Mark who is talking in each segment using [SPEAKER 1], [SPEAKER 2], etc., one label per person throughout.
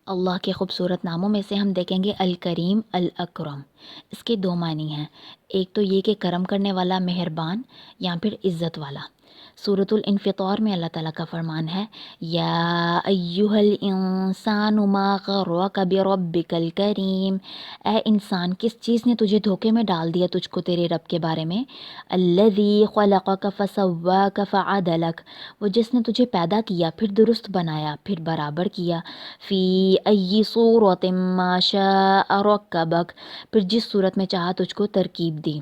[SPEAKER 1] اللہ کے خوبصورت ناموں میں سے ہم دیکھیں گے الکریم، الاکرم۔ اس کے دو معنی ہیں، ایک تو یہ کہ کرم کرنے والا، مہربان، یا پھر عزت والا۔ سورۃ الانفطار میں اللہ تعالیٰ کا فرمان ہے، یا ایہا الانسان ما غرک بربک الکریم، اے انسان کس چیز نے تجھے دھوکے میں ڈال دیا تجھ کو تیرے رب کے بارے میں، الذی خلقک فسواک فعدلک، وہ جس نے تجھے پیدا کیا پھر درست بنایا پھر برابر کیا، فی ای صورت ما شاء رکبک، پھر جس صورت میں چاہا تجھ کو ترکیب دی۔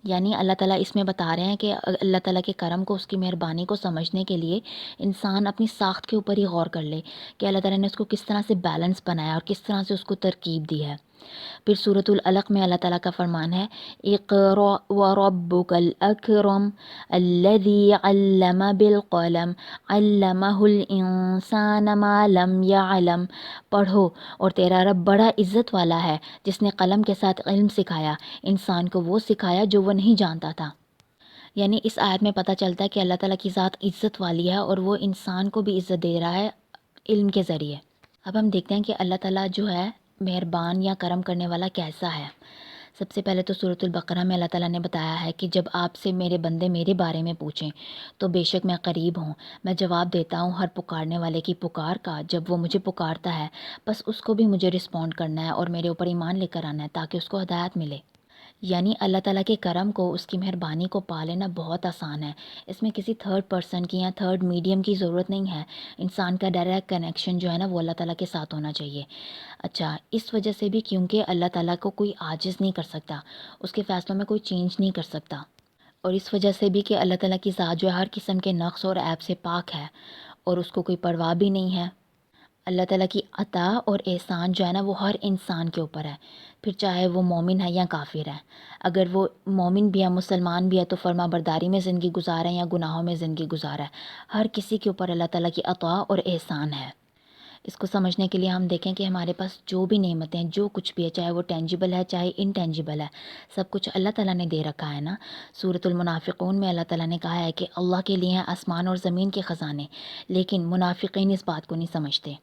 [SPEAKER 1] یعنی اللہ تعالیٰ اس میں بتا رہے ہیں کہ اللہ تعالیٰ کے کرم کو، اس کی مہربانی کو سمجھنے کے لیے انسان اپنی ساخت کے اوپر ہی غور کر لے کہ اللہ تعالیٰ نے اس کو کس طرح سے بیلنس بنایا اور کس طرح سے اس کو ترکیب دی ہے۔ پھر سورۃ العلق میں اللہ تعالیٰ کا فرمان ہے، اقرأ وربک الاکرم الذی علم بالقلم علمہ الانسان ما لم یعلم، پڑھو اور تیرا رب بڑا عزت والا ہے جس نے قلم کے ساتھ علم سکھایا، انسان کو وہ سکھایا جو وہ نہیں جانتا تھا۔ یعنی اس آیت میں پتہ چلتا ہے کہ اللہ تعالیٰ کی ذات عزت والی ہے اور وہ انسان کو بھی عزت دے رہا ہے علم کے ذریعے۔ اب ہم دیکھتے ہیں کہ اللہ تعالیٰ جو ہے مہربان یا کرم کرنے والا کیسا ہے۔ سب سے پہلے تو سورۃ البقرہ میں اللہ تعالیٰ نے بتایا ہے کہ جب آپ سے میرے بندے میرے بارے میں پوچھیں تو بے شک میں قریب ہوں، میں جواب دیتا ہوں ہر پکارنے والے کی پکار کا، جب وہ مجھے پکارتا ہے بس اس کو بھی مجھے رسپونڈ کرنا ہے اور میرے اوپر ایمان لے کر آنا ہے تاکہ اس کو ہدایت ملے۔ یعنی اللہ تعالیٰ کے کرم کو، اس کی مہربانی کو پا لینا بہت آسان ہے، اس میں کسی تھرڈ پرسن کی یا تھرڈ میڈیم کی ضرورت نہیں ہے، انسان کا ڈائریکٹ کنیکشن جو ہے نا وہ اللہ تعالیٰ کے ساتھ ہونا چاہیے۔ اچھا، اس وجہ سے بھی کیونکہ اللہ تعالیٰ کو کوئی عاجز نہیں کر سکتا، اس کے فیصلوں میں کوئی چینج نہیں کر سکتا، اور اس وجہ سے بھی کہ اللہ تعالیٰ کی ذات جو ہے ہر قسم کے نقص اور عیب سے پاک ہے اور اس کو کوئی پرواہ بھی نہیں ہے۔ اللہ تعالیٰ کی عطا اور احسان جو ہے نا وہ ہر انسان کے اوپر ہے، پھر چاہے وہ مومن ہے یا کافر ہے۔ اگر وہ مومن بھی ہے، مسلمان بھی ہے تو فرما برداری میں زندگی گزارا ہے یا گناہوں میں زندگی گزارا ہے، ہر کسی کے اوپر اللہ تعالیٰ کی عطا اور احسان ہے۔ اس کو سمجھنے کے لیے ہم دیکھیں کہ ہمارے پاس جو بھی نعمتیں ہیں، جو کچھ بھی ہے، چاہے وہ ٹینجیبل ہے چاہے انٹینجیبل ہے، سب کچھ اللہ تعالیٰ نے دے رکھا ہے نا۔ سورۃ المنافقون میں اللہ تعالیٰ نے کہا ہے کہ اللہ کے لیے ہیں آسمان اور زمین کے خزانے، لیکن منافقین اس بات کو نہیں سمجھتے۔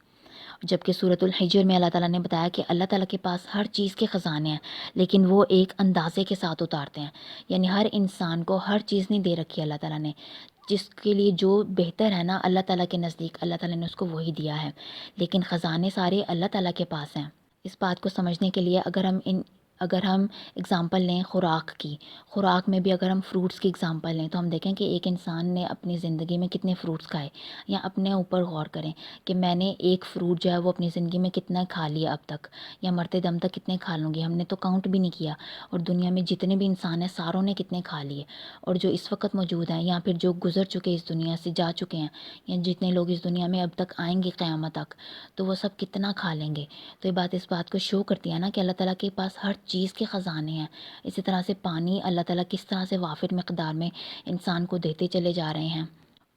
[SPEAKER 1] جبکہ سورۃ الحجر میں اللہ تعالیٰ نے بتایا کہ اللہ تعالیٰ کے پاس ہر چیز کے خزانے ہیں لیکن وہ ایک اندازے کے ساتھ اتارتے ہیں، یعنی ہر انسان کو ہر چیز نہیں دے رکھی اللہ تعالیٰ نے، جس کے لیے جو بہتر ہے نا اللہ تعالیٰ کے نزدیک اللہ تعالیٰ نے اس کو وہی دیا ہے، لیکن خزانے سارے اللہ تعالیٰ کے پاس ہیں۔ اس بات کو سمجھنے کے لیے اگر ہم اگزامپل لیں خوراک میں بھی اگر ہم فروٹس کی اگزامپل لیں تو ہم دیکھیں کہ ایک انسان نے اپنی زندگی میں کتنے فروٹس کھائے، یا اپنے اوپر غور کریں کہ میں نے ایک فروٹ جو ہے وہ اپنی زندگی میں کتنا کھا لیا اب تک، یا مرتے دم تک کتنے کھا لوں گی، ہم نے تو کاؤنٹ بھی نہیں کیا، اور دنیا میں جتنے بھی انسان ہیں ساروں نے کتنے کھا لیے، اور جو اس وقت موجود ہیں یا پھر جو گزر چکے اس دنیا سے جا چکے ہیں، یا جتنے لوگ اس دنیا میں اب تک آئیں گے قیامت تک، تو وہ سب کتنا کھا لیں گے۔ تو یہ بات اس بات کو شو کرتی ہے نا کہ اللہ تعالیٰ کے پاس ہر چیز کے خزانے ہیں۔ اسی طرح سے پانی اللہ تعالیٰ کس طرح سے وافر مقدار میں انسان کو دیتے چلے جا رہے ہیں،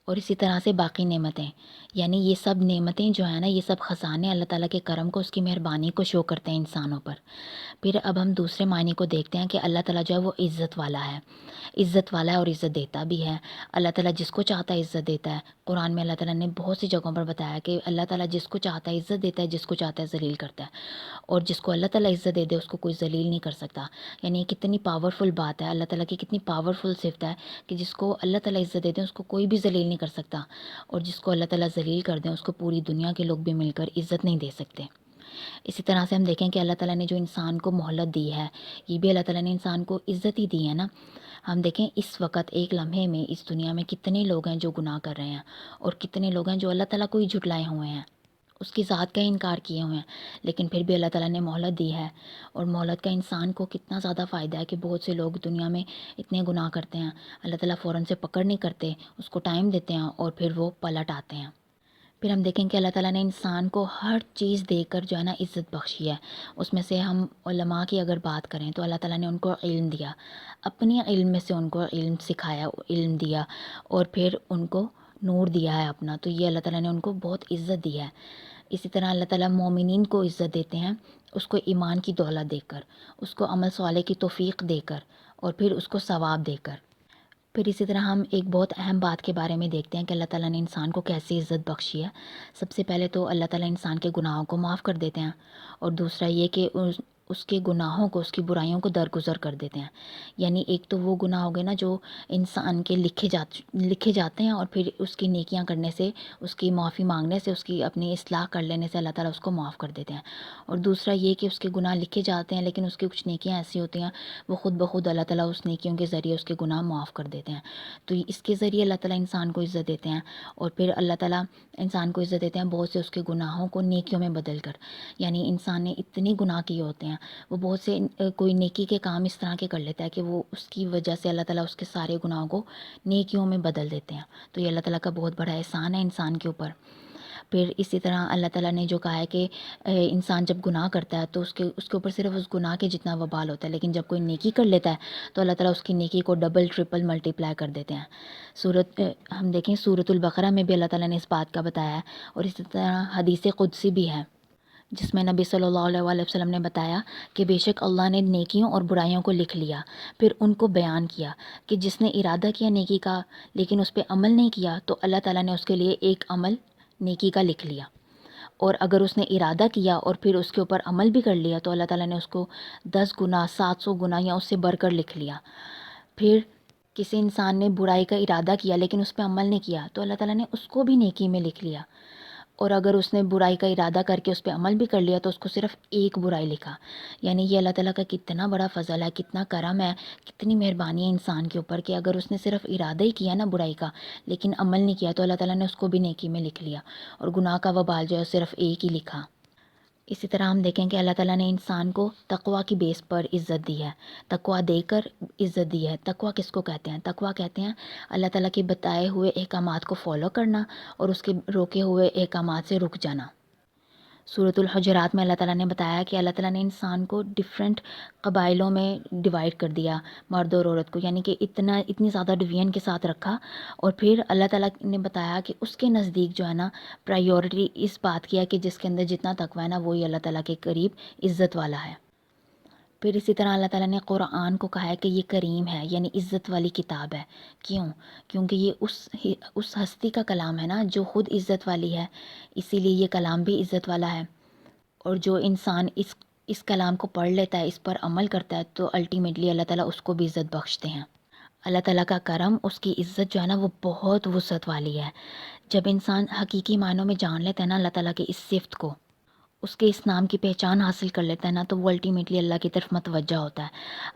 [SPEAKER 1] اور اسی طرح سے باقی نعمتیں، یعنی یہ سب نعمتیں جو ہیں نا یہ سب خزانے اللہ تعالیٰ کے کرم کو، اس کی مہربانی کو شو کرتے ہیں انسانوں پر۔ پھر اب ہم دوسرے معنی کو دیکھتے ہیں کہ اللہ تعالیٰ جو ہے وہ عزت والا ہے، عزت والا ہے اور عزت دیتا بھی ہے۔ اللہ تعالیٰ جس کو چاہتا ہے عزت دیتا ہے، قرآن میں اللہ تعالیٰ نے بہت سی جگہوں پر بتایا کہ اللہ تعالیٰ جس کو چاہتا ہے عزت دیتا ہے، جس کو چاہتا ہے ذلیل کرتا ہے، اور جس کو اللہ تعالیٰ عزت دے دے اس کو کوئی ذلیل نہیں کر سکتا۔ یعنی یہ کتنی پاورفل بات ہے، اللہ تعالیٰ کی کتنی پاورفل صفت ہے کہ جس کو اللہ تعالیٰ عزت دے دیں اس کو کوئی بھی ذلیل نہیں کر سکتا، اور جس کو اللہ تعالیٰ ذلیل کر دیں اس کو پوری دنیا کے لوگ بھی مل کر عزت نہیں دے سکتے۔ اسی طرح سے ہم دیکھیں کہ اللہ تعالیٰ نے جو انسان کو مہلت دی ہے، یہ بھی اللہ تعالیٰ نے انسان کو عزت ہی دی ہے نا۔ ہم دیکھیں اس وقت ایک لمحے میں اس دنیا میں کتنے لوگ ہیں جو گناہ کر رہے ہیں، اور کتنے لوگ ہیں جو اللہ تعالیٰ کو ہی جھٹلائے ہوئے ہیں، اس کی ذات کا ہی انکار کیے ہوئے ہیں، لیکن پھر بھی اللہ تعالیٰ نے مہلت دی ہے۔ اور مہلت کا انسان کو کتنا زیادہ فائدہ ہے کہ بہت سے لوگ دنیا میں اتنے گناہ کرتے ہیں، اللہ تعالیٰ فوراً سے پکڑ نہیں کرتے، اس کو ٹائم دیتے ہیں اور پھر وہ پلٹ آتے ہیں۔ پھر ہم دیکھیں کہ اللہ تعالیٰ نے انسان کو ہر چیز دے کر جو ہے نا عزت بخشی ہے۔ اس میں سے ہم علماء کی اگر بات کریں تو اللہ تعالیٰ نے ان کو علم دیا، اپنے علم میں سے ان کو علم سکھایا، علم دیا، اور پھر ان کو نور دیا ہے اپنا، تو یہ اللہ تعالیٰ نے ان کو بہت عزت دی ہے۔ اسی طرح اللہ تعالیٰ مومنین کو عزت دیتے ہیں، اس کو ایمان کی دولت دے کر، اس کو عمل صالح کی توفیق دے کر، اور پھر اس کو ثواب دے کر۔ پھر اسی طرح ہم ایک بہت اہم بات کے بارے میں دیکھتے ہیں کہ اللہ تعالیٰ نے انسان کو کیسی عزت بخشی ہے۔ سب سے پہلے تو اللہ تعالیٰ انسان کے گناہوں کو معاف کر دیتے ہیں، اور دوسرا یہ کہ اس کے گناہوں کو، اس کی برائیوں کو درگزر کر دیتے ہیں۔ یعنی ایک تو وہ گناہ ہو گئے نا جو انسان کے لکھے جاتے ہیں، اور پھر اس کی نیکیاں کرنے سے، اس کی معافی مانگنے سے، اس کی اپنی اصلاح کر لینے سے اللہ تعالیٰ اس کو معاف کر دیتے ہیں۔ اور دوسرا یہ کہ اس کے گناہ لکھے جاتے ہیں لیکن اس کی کچھ نیکیاں ایسی ہوتی ہیں وہ خود بخود اللہ تعالیٰ اس نیکیوں کے ذریعے اس کے گناہ معاف کر دیتے ہیں۔ تو اس کے ذریعے اللہ تعالیٰ انسان کو عزت دیتے ہیں، اور پھر اللہ تعالیٰ انسان کو عزت دیتے ہیں بہت سے اس کے گناہوں کو نیکیوں میں بدل کر۔ یعنی انسان نے اتنے گناہ کیے ہوتے ہیں، وہ بہت سے کوئی نیکی کے کام اس طرح کے کر لیتا ہے کہ وہ اس کی وجہ سے اللہ تعالیٰ اس کے سارے گناہوں کو نیکیوں میں بدل دیتے ہیں۔ تو یہ اللہ تعالیٰ کا بہت بڑا احسان ہے انسان کے اوپر۔ پھر اسی طرح اللہ تعالیٰ نے جو کہا ہے کہ انسان جب گناہ کرتا ہے تو اس کے اوپر صرف اس گناہ کے جتنا وبال ہوتا ہے، لیکن جب کوئی نیکی کر لیتا ہے تو اللہ تعالیٰ اس کی نیکی کو ڈبل ٹرپل ملٹی پلائی کر دیتے ہیں۔ ہم دیکھیں سورۃ البقرہ میں بھی اللہ تعالیٰ نے اس بات کا بتایا ہے، اور اسی طرح حدیث قدسی بھی ہے جس میں نبی صلی اللہ علیہ وآلہ وسلم نے بتایا کہ بے شک اللہ نے نیکیوں اور برائیوں کو لکھ لیا، پھر ان کو بیان کیا کہ جس نے ارادہ کیا نیکی کا لیکن اس پہ عمل نہیں کیا تو اللہ تعالیٰ نے اس کے لیے ایک عمل نیکی کا لکھ لیا، اور اگر اس نے ارادہ کیا اور پھر اس کے اوپر عمل بھی کر لیا تو اللہ تعالیٰ نے اس کو 10 گنا 700 گنا یا اس سے بڑھ کر لکھ لیا۔ پھر کسی انسان نے برائی کا ارادہ کیا لیکن اس پہ عمل نہیں کیا تو اللہ تعالیٰ نے اس کو بھی نیکی میں لکھ لیا، اور اگر اس نے برائی کا ارادہ کر کے اس پہ عمل بھی کر لیا تو اس کو صرف ایک برائی لکھا۔ یعنی یہ اللہ تعالیٰ کا کتنا بڑا فضل ہے، کتنا کرم ہے، کتنی مہربانی ہے انسان کے اوپر کہ اگر اس نے صرف ارادہ ہی کیا نا برائی کا لیکن عمل نہیں کیا تو اللہ تعالیٰ نے اس کو بھی نیکی میں لکھ لیا، اور گناہ کا وبال جو ہے صرف ایک ہی لکھا۔ اسی طرح ہم دیکھیں کہ اللہ تعالیٰ نے انسان کو تقوی کی بیس پر عزت دی ہے، تقوی دے کر عزت دی ہے۔ تقوی کس کو کہتے ہیں؟ تقوی کہتے ہیں اللہ تعالیٰ کے بتائے ہوئے احکامات کو فالو کرنا اور اس کے روکے ہوئے احکامات سے رک جانا۔ سورۃ الحجرات میں اللہ تعالیٰ نے بتایا کہ اللہ تعالیٰ نے انسان کو ڈیفرنٹ قبائلوں میں ڈیوائڈ کر دیا، مرد اور عورت کو، یعنی کہ اتنی زیادہ ڈویژن کے ساتھ رکھا، اور پھر اللہ تعالیٰ نے بتایا کہ اس کے نزدیک جو ہے نا پرائیورٹی اس بات کی ہے کہ جس کے اندر جتنا تقوی ہے نا وہی اللہ تعالیٰ کے قریب عزت والا ہے۔ پھر اسی طرح اللہ تعالیٰ نے قرآن کو کہا ہے کہ یہ کریم ہے، یعنی عزت والی کتاب ہے۔ کیونکہ یہ اس ہستی کا کلام ہے نا جو خود عزت والی ہے، اسی لیے یہ کلام بھی عزت والا ہے۔ اور جو انسان اس کلام کو پڑھ لیتا ہے، اس پر عمل کرتا ہے، تو الٹیمیٹلی اللہ تعالیٰ اس کو بھی عزت بخشتے ہیں۔ اللہ تعالیٰ کا کرم، اس کی عزت جو ہے نا وہ بہت وسعت والی ہے۔ جب انسان حقیقی معنوں میں جان لیتا ہے نا اللہ تعالیٰ کی اس صفت کو، اس کے اس نام کی پہچان حاصل کر لیتا ہے نا تو وہ الٹیمیٹلی اللہ کی طرف متوجہ ہوتا ہے،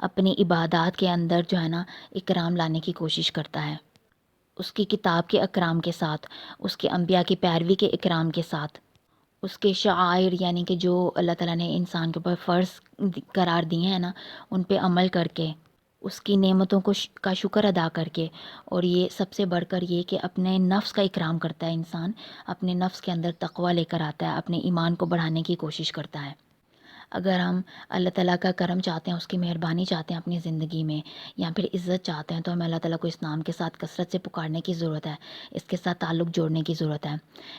[SPEAKER 1] اپنی عبادات کے اندر جو ہے نا اکرام لانے کی کوشش کرتا ہے، اس کی کتاب کے اکرام کے ساتھ، اس کے انبیاء کی پیروی کے اکرام کے ساتھ، اس کے شعائر یعنی کہ جو اللہ تعالیٰ نے انسان کے اوپر فرض قرار دیے ہیں نا ان پہ عمل کر کے، اس کی نعمتوں کا شکر ادا کر کے، اور یہ سب سے بڑھ کر یہ کہ اپنے نفس کا اکرام کرتا ہے انسان، اپنے نفس کے اندر تقوی لے کر آتا ہے، اپنے ایمان کو بڑھانے کی کوشش کرتا ہے۔ اگر ہم اللہ تعالیٰ کا کرم چاہتے ہیں، اس کی مہربانی چاہتے ہیں اپنی زندگی میں، یا پھر عزت چاہتے ہیں، تو ہمیں اللہ تعالیٰ کو اس نام کے ساتھ کثرت سے پکارنے کی ضرورت ہے، اس کے ساتھ تعلق جوڑنے کی ضرورت ہے۔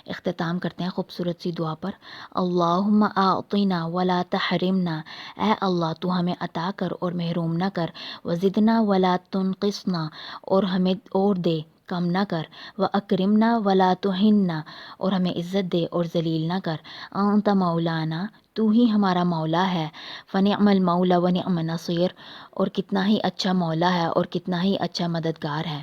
[SPEAKER 1] اختتام کرتے ہیں خوبصورت سی دعا پر، اللہم اعطنا ولا تحرمنا، اے اللہ تو ہمیں عطا کر اور محروم نہ کر، وزدنا ولا تنقصنا، اور ہمیں اور دے، کم نہ کر، وَأَكْرِمْنَا وَلَا تُهِنَّا، اور ہمیں عزت دے اور ذلیل نہ کر، انت مولانا، تو ہی ہمارا مولا ہے، فنعم المولا ونعم النصیر، اور کتنا ہی اچھا مولا ہے اور کتنا ہی اچھا مددگار ہے۔